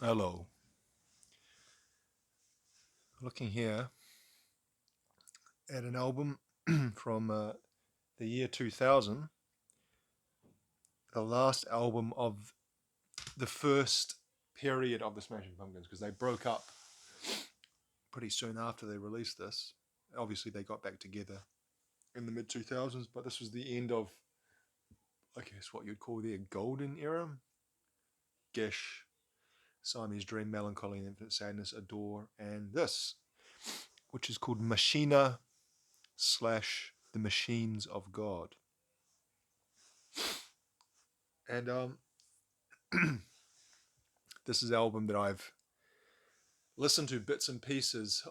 Hello. Looking here at an album from the year 2000, the last album of the first period of the Smashing Pumpkins, because they broke up pretty soon after they released this. Obviously, they got back together in the mid 2000s, but this was the end of, I guess, what you'd call their golden era. Gish, Siamese Dream, Melancholy and Infinite Sadness, Adore, and this, which is called Machina slash The Machines of God. And this is an album that I've listened to bits and pieces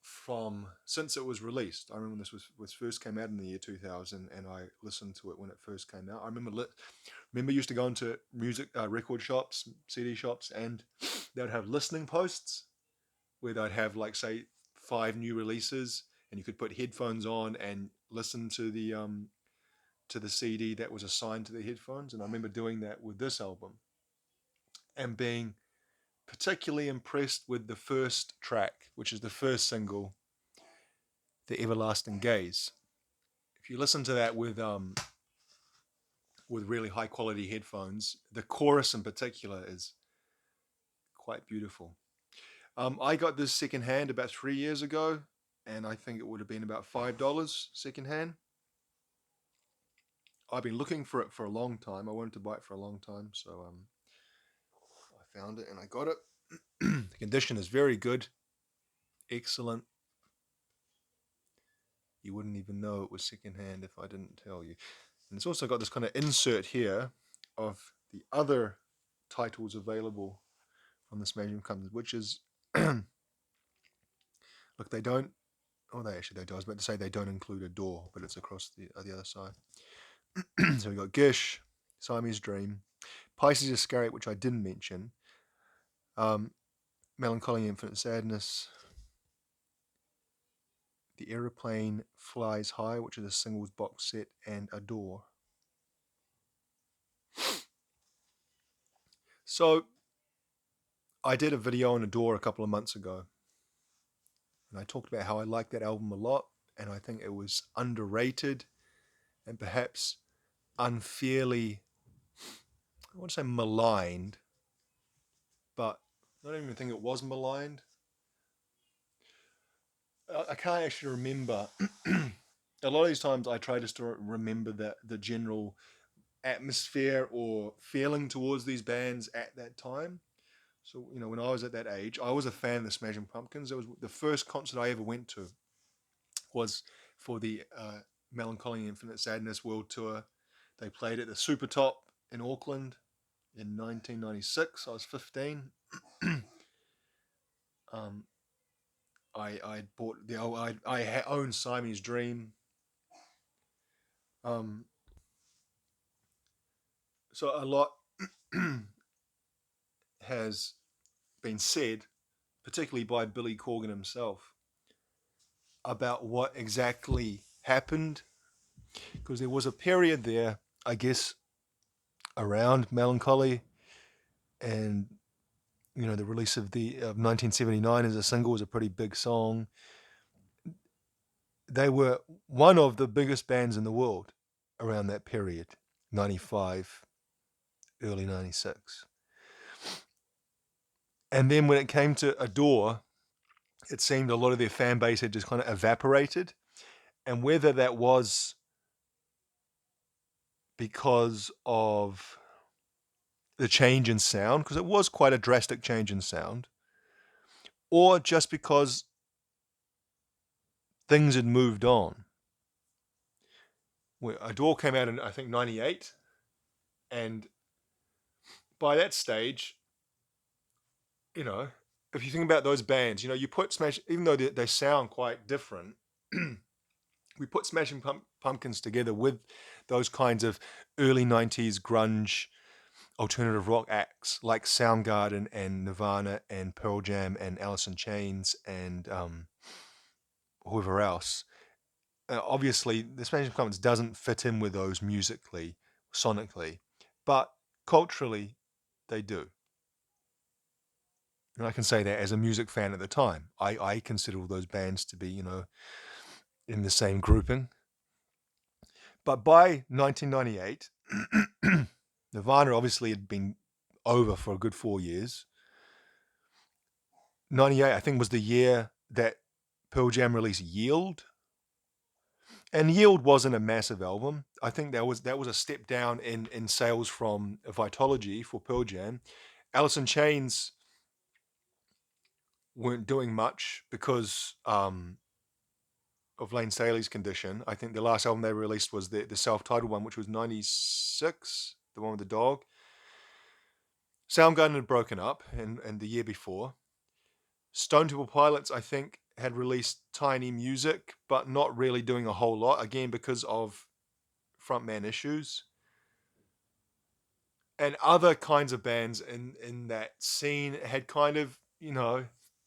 from since it was released. I remember when this was first came out in the year 2000, and I listened to it when it first came out. I remember used to go into music record shops, CD shops, and they would have listening posts where they'd have, like, say, 5 new releases, and you could put headphones on and listen to the CD that was assigned to the headphones. And I remember doing that with this album and being particularly impressed with the first track, which is the first single, "The Everlasting Gaze." If you listen to that with really high quality headphones, the chorus in particular is quite beautiful. I got this secondhand about 3 years ago, and I think it would have been about $5 secondhand. I've been looking for it for a long time. I wanted to buy it for a long time, so I found it and I got it. The condition is very good, excellent. You wouldn't even know it was secondhand if I didn't tell you. And it's also got this kind of insert here of the other titles available from the Smashing Pumpkins, which is look, they don't. Oh, they do. I was about to say they don't include a door, but it's across the other side. So we got Gish, Siamese Dream, Pisces Iscariot, which I didn't mention, um, Melancholy Infinite Sadness, The Aeroplane Flies High, which is a singles box set, and Adore. So I did a video on Adore a couple of months ago, and I talked about how I like that album a lot, and I think it was underrated and perhaps unfairly, I want to say maligned, but I don't even think it was maligned. I can't actually remember. A lot of these times I try just to remember the general atmosphere or feeling towards these bands at that time. So, when I was at that age, I was a fan of the Smashing Pumpkins. It was the first concert I ever went to was for the Melancholy Infinite Sadness World Tour. They played at the Super Top in Auckland in 1996. I was 15. um, I bought I owned Siamese Dream. Um, so a lot has been said, particularly by Billy Corgan himself, about what exactly happened, because there was a period there, I guess, around Melancholy, and the release of 1979 as a single was a pretty big song. They were one of the biggest bands in the world around that period, 95, early 96. And then when it came to Adore, it seemed a lot of their fan base had just kind of evaporated. And whether that was because of the change in sound, because it was quite a drastic change in sound, or just because things had moved on. Adore came out in, I think, 98. And by that stage, you know, if you think about those bands, you put Smash, even though they sound quite different, we put Smashing Pumpkins together with those kinds of early 90s grunge alternative rock acts like Soundgarden and Nirvana and Pearl Jam and Alice in Chains and whoever else. Obviously, the Smashing Pumpkins doesn't fit in with those musically, sonically, but culturally, they do. And I can say that as a music fan at the time. I consider all those bands to be, in the same grouping. But by 1998, Nirvana obviously had been over for a good 4 years. 98, I think, was the year that Pearl Jam released Yield. And Yield wasn't a massive album. I think that was a step down in sales from Vitology for Pearl Jam. Alice in Chains weren't doing much because of Lane Staley's condition. I think the last album they released was the self-titled one, which was 96, the one with the dog. Soundgarden had broken up and the year before. Stone Temple Pilots, I think, had released tiny music, but not really doing a whole lot, again, because of frontman issues. And other kinds of bands in that scene had kind of,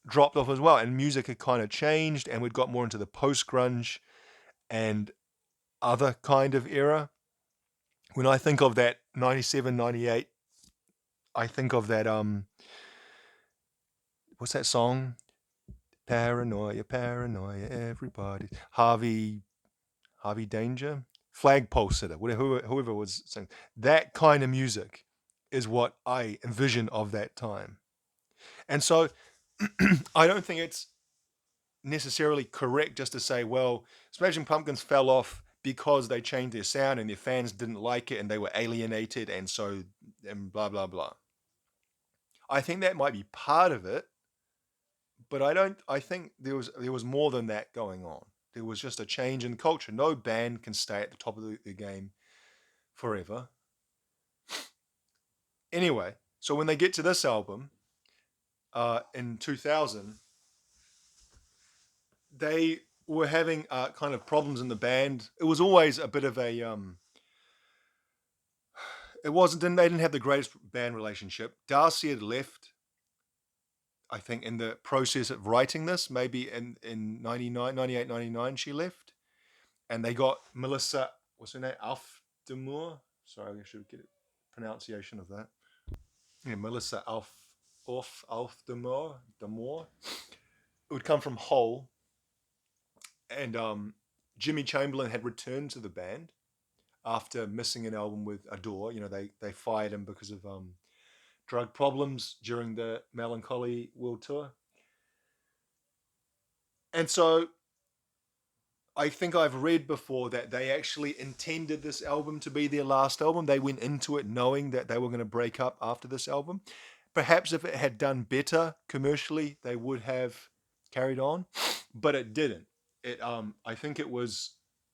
dropped off as well. And music had kind of changed, and we'd got more into the post-grunge and other kind of era. When I think of that 97, 98, I think of that, what's that song? Paranoia, paranoia, everybody. Harvey Danger, Flagpole Sitter, whoever was saying that kind of music is what I envision of that time. And so I don't think it's necessarily correct just to say, well, Smashing Pumpkins fell off because they changed their sound and their fans didn't like it and they were alienated and blah blah blah. I think that might be part of it, but I think there was more than that going on. There was just a change in culture. No band can stay at the top of the game forever. Anyway, so when they get to this album in 2000, they were having kind of problems in the band. It was always a bit of a it wasn't they didn't have the greatest band relationship. Darcy had left, I think, in the process of writing this, maybe in 99, 98, 99 she left. And they got Melissa, what's her name? Alfdemoor. Sorry, I should get a pronunciation of that. Yeah, Melissa Alfdemoor. It would come from Hole. And Jimmy Chamberlain had returned to the band after missing an album with Adore. They fired him because of drug problems during the Melancholy World Tour. And so I think I've read before that they actually intended this album to be their last album. They went into it knowing that they were going to break up after this album. Perhaps if it had done better commercially, they would have carried on, but it didn't. I think it was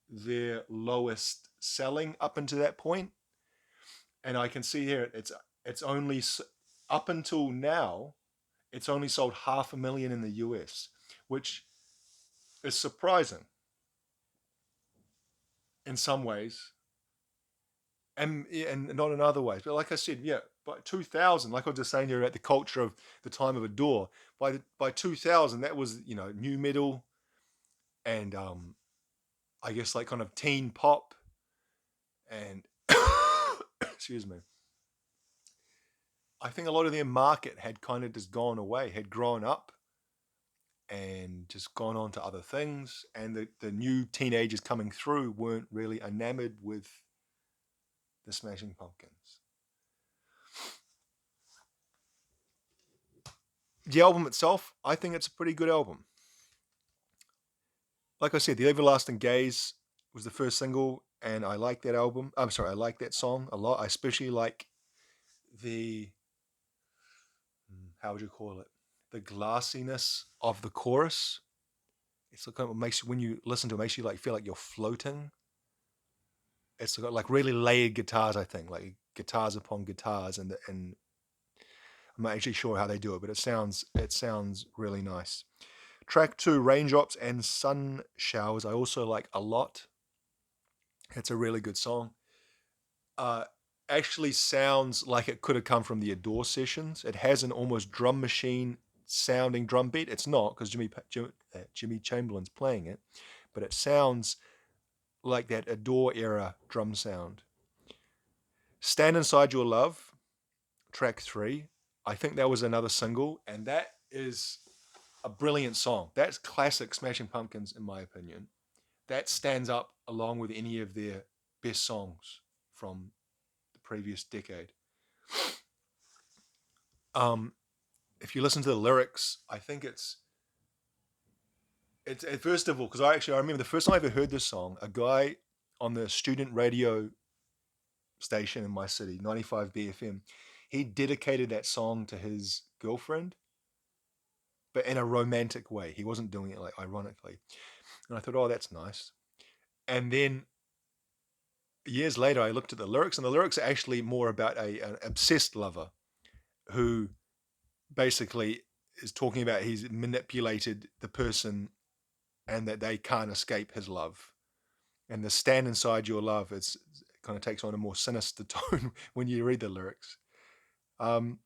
their lowest selling up until that point, and I can see here it's only up until now, it's only sold 500,000 in the US, which is surprising in some ways, and not in other ways. But like I said, yeah, by 2000, like I was just saying here, at the culture of the time of Adore, by 2000, that was new metal and I guess like kind of teen pop and excuse me. I think a lot of their market had kind of just gone away, had grown up and just gone on to other things, and the new teenagers coming through weren't really enamored with the Smashing Pumpkins. The album itself, I think it's a pretty good album. Like I said, The Everlasting Gaze was the first single, and I like that album. I'm sorry, I like that song a lot. I especially like the, how would you call it? The glassiness of the chorus. It's kind of makes you, when you listen to it, makes you like feel like you're floating. It's got like really layered guitars, I think, like guitars upon guitars, and I'm not actually sure how they do it, but it sounds really nice. Track 2, Raindrops and Sun Showers, I also like a lot. It's a really good song. Uh, Actually sounds like it could have come from the Adore sessions. It has an almost drum machine sounding drum beat. It's not, because Jimmy Chamberlain's playing it, but it sounds like that Adore era drum sound. Stand Inside Your Love, track 3. I think that was another single, and that is a brilliant song. That's classic Smashing Pumpkins, in my opinion. That stands up along with any of their best songs from the previous decade. Um, if you listen to the lyrics, I think it's first of all, because I remember the first time I ever heard this song, a guy on the student radio station in my city, 95 BFM, he dedicated that song to his girlfriend, but in a romantic way. He wasn't doing it like ironically. And I thought, oh, that's nice. And then years later, I looked at the lyrics, and the lyrics are actually more about an obsessed lover who basically is talking about he's manipulated the person and that they can't escape his love. And the stand inside your love, it kind of takes on a more sinister tone when you read the lyrics. Um,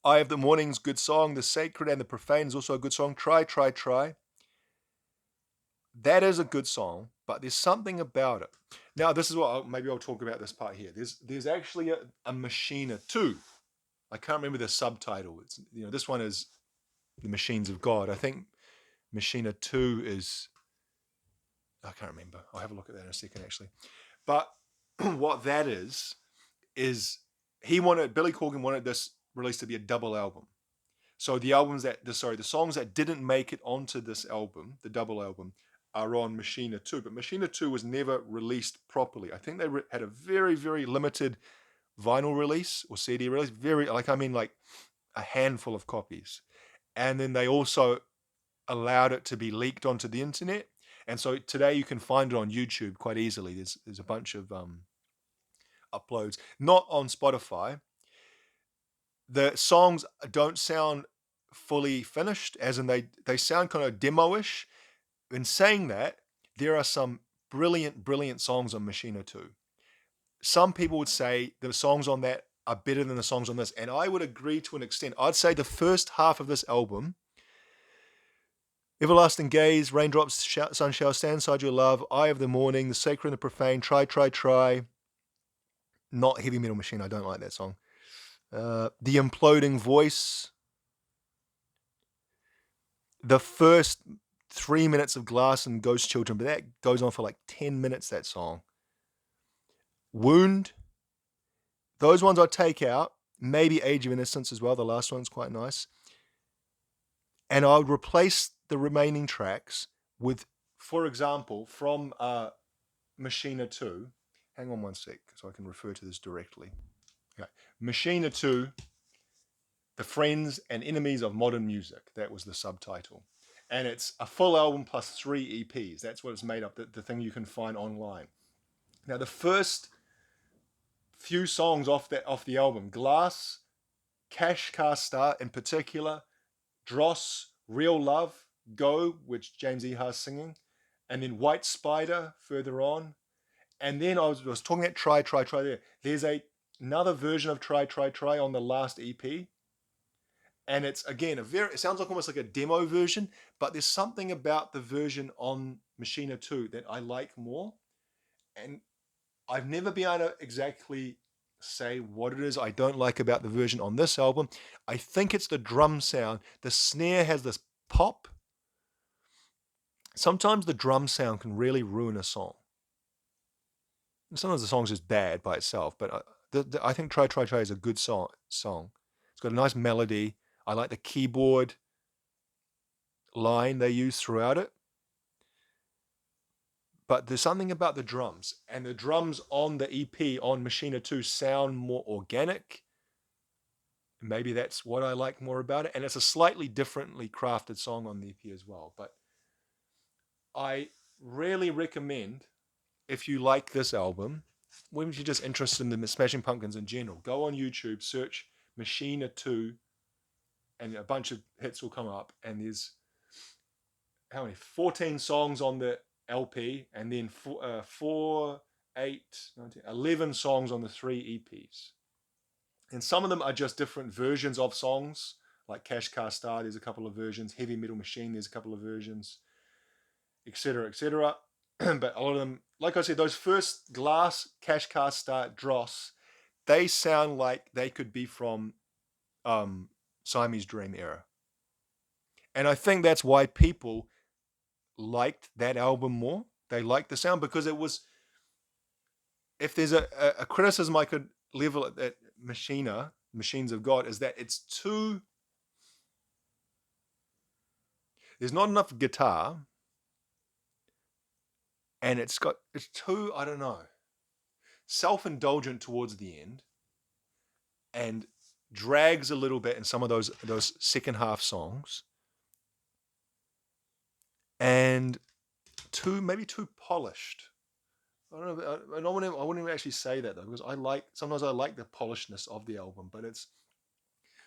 Eye of the Morning's good song. The Sacred and the Profane is also a good song. Try, Try, Try. That is a good song, but there's something about it. Now, this is what maybe I'll talk about this part here. There's actually a Machina 2. I can't remember the subtitle. It's this one is The Machines of God. I think Machina 2 is, I can't remember. I'll have a look at that in a second actually. But what that is Billy Corgan wanted this release to be a double album. So the songs that didn't make it onto this album, the double album, are on Machina 2. But Machina 2 was never released properly. I think they had a very, very limited vinyl release or CD release. Like a handful of copies. And then they also allowed it to be leaked onto the internet. And so today you can find it on YouTube quite easily. There's a bunch of uploads, not on Spotify. The songs don't sound fully finished, as in they sound kind of demo-ish. In saying that, there are some brilliant songs on Machina 2. Some people would say the songs on that are better than the songs on this, and I would agree to an extent. I'd say the first half of this album, Everlasting Gaze, Raindrops, Sun Shall Stand Inside Your Love, Eye of the Morning, The Sacred and the Profane, Try, Try, Try, not Heavy Metal Machine, I don't like that song. The Imploding Voice, the first 3 minutes of Glass and Ghost Children, but that goes on for like 10 minutes, that song. Wound, those ones I'd take out. Maybe Age of Innocence as well, the last one's quite nice. And I would replace the remaining tracks with, for example, from Machina 2. Hang on one sec so I can refer to this directly. Okay. Machina 2, The Friends and Enemies of Modern Music. That was the subtitle. And it's a full album plus 3 EPs. That's what it's made up, the thing you can find online. Now, the first few songs off the album, Glass, Cash Car Start in particular, Dross, Real Love, Go, which James Iha's singing, and then White Spider further on. And then I was talking about Try, Try, Try there. There's another version of Try, Try, Try on the last EP. And it's, again, it sounds like almost like a demo version, but there's something about the version on Machina 2 that I like more. And I've never been able to exactly say what it is I don't like about the version on this album. I think it's the drum sound. The snare has this pop. Sometimes the drum sound can really ruin a song. Sometimes the song's just bad by itself, but I think Try Try Try is a good song. It's got a nice melody. I like the keyboard line they use throughout it. But there's something about the drums, and the drums on the EP on Machina 2 sound more organic. Maybe that's what I like more about it. And it's a slightly differently crafted song on the EP as well. But I really recommend, if you like this album, when you're just interested in the Smashing Pumpkins in general, go on YouTube, search Machina 2, and a bunch of hits will come up. And there's, 14 songs on the LP, and then 4, 8, 19, 11 songs on the 3 EPs. And some of them are just different versions of songs, like Cash Car Star, there's a couple of versions. Heavy Metal Machine, there's a couple of versions, etc., etc. But a lot of them, like I said, those first Glass, Cash Car Star, Dross, they sound like they could be from Siamese Dream era. And I think that's why people liked that album more. They liked the sound because it was, if there's a criticism I could level at that Machina, Machines of God, is that it's too, there's not enough guitar, and it's too, I don't know, self-indulgent towards the end, and drags a little bit in some of those second half songs, and maybe too polished. I don't know. I wouldn't even actually say that though, because sometimes I like the polishedness of the album, but it's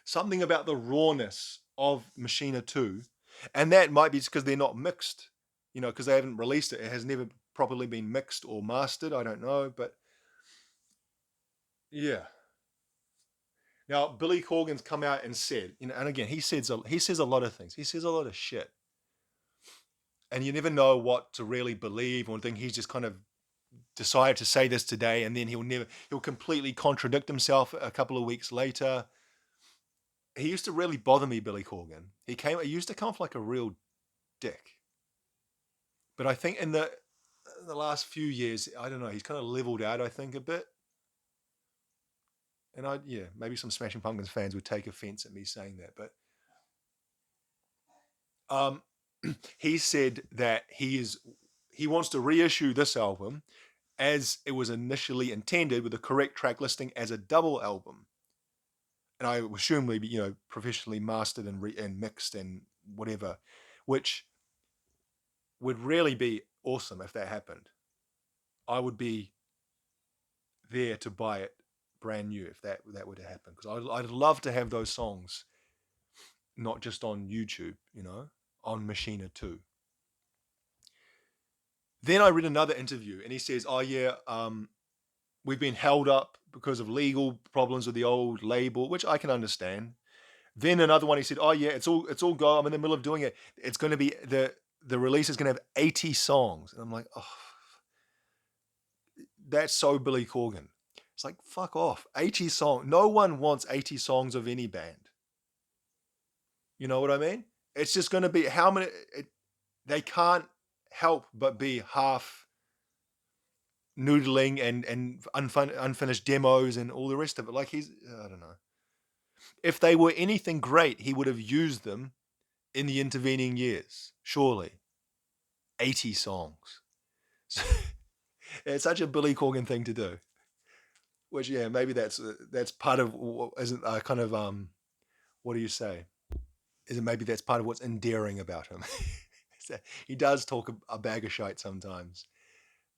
something about the rawness of Machina 2, and that might be just because they're not mixed, because they haven't released it. It has never properly been mixed or mastered. I don't know, but yeah. Now Billy Corgan's come out and said, and again he says a lot of things. He says a lot of shit, and you never know what to really believe or think. He's just kind of decided to say this today, and then he'll completely contradict himself a couple of weeks later. He used to really bother me, Billy Corgan. He used to come off like a real dick. But I think in the last few years, I don't know, he's kind of leveled out, I think, a bit. And maybe some Smashing Pumpkins fans would take offense at me saying that, but um, he said that he wants to reissue this album as it was initially intended, with the correct track listing as a double album. And I assume maybe professionally mastered and mixed and whatever, which would really be awesome if that happened. I would be there to buy it brand new if that were to happen, because I'd love to have those songs not just on YouTube, on Machina too. Then I read another interview and he says, "Oh yeah, we've been held up because of legal problems with the old label," which I can understand. Then another one, he said, "Oh yeah, it's all go. I'm in the middle of doing it. It's going to be the release is going to have 80 songs," and I'm like, "Oh, that's so Billy Corgan." It's like, fuck off. 80 songs. No one wants 80 songs of any band. You know what I mean? It's just going to be how many. They can't help but be half noodling and unfinished demos and all the rest of it. Like I don't know. If they were anything great, he would have used them in the intervening years. Surely, 80 songs. It's such a Billy Corgan thing to do. Which maybe that's part of isn't kind of what do you say? Is it maybe that's part of what's endearing about him? He does talk a bag of shite sometimes,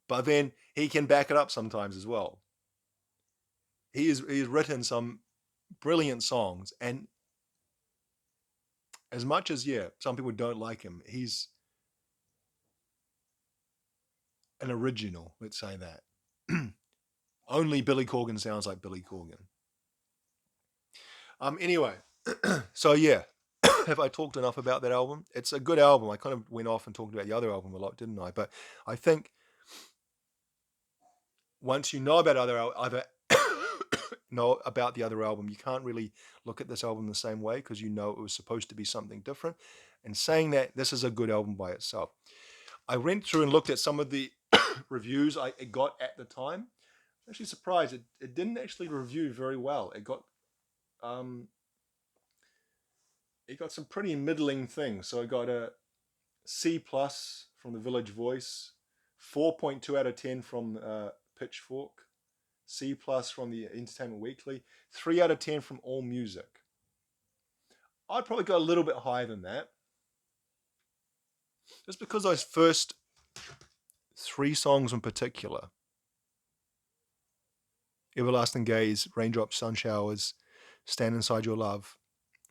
but then he can back it up sometimes as well. He's written some brilliant songs, and as much as some people don't like him, he's an original. Let's say that. Only Billy Corgan sounds like Billy Corgan. Anyway, so have I talked enough about that album? It's a good album. I kind of went off and talked about the other album a lot, didn't I? But I think once you know about know about the other album, you can't really look at this album the same way, because you know it was supposed to be something different. And saying that, this is a good album by itself. I went through and looked at some of the reviews I got at the time. I'm actually surprised it didn't actually review very well. It got some pretty middling things. So I got a C plus from the Village Voice, 4.2 out of 10 from Pitchfork, C plus from the Entertainment Weekly, 3 out of 10 from All Music. I'd probably go a little bit higher than that, just because those first 3 songs in particular, Everlasting Gaze, Raindrops, Sun Showers, Stand Inside Your Love,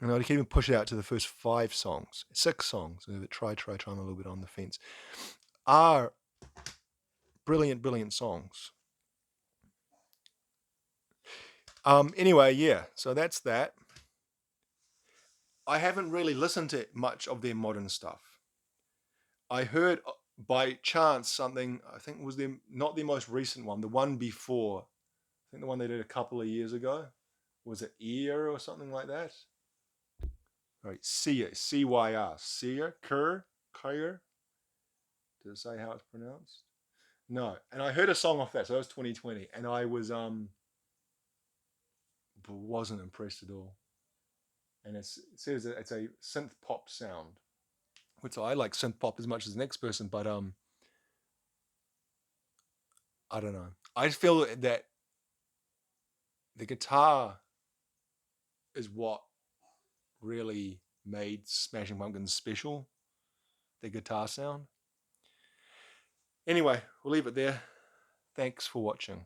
and I can even push it out to the first 5 songs, 6 songs, try, I'm a little bit on the fence, are brilliant songs. Anyway, so that's that. I haven't really listened to much of their modern stuff. I heard by chance something, I think it was not the most recent one, the one before, I think the one they did a couple of years ago. Was it ear or something like that? Right, Seer, C-Y-R, Seer, Kyr. Did it say how it's pronounced? No. And I heard a song off that, so that was 2020, and I wasn't impressed at all. And it says that it's a synth pop sound, which I like synth pop as much as the next person, but I don't know. I feel that the guitar is what really made Smashing Pumpkins special. The guitar sound. Anyway, we'll leave it there. Thanks for watching.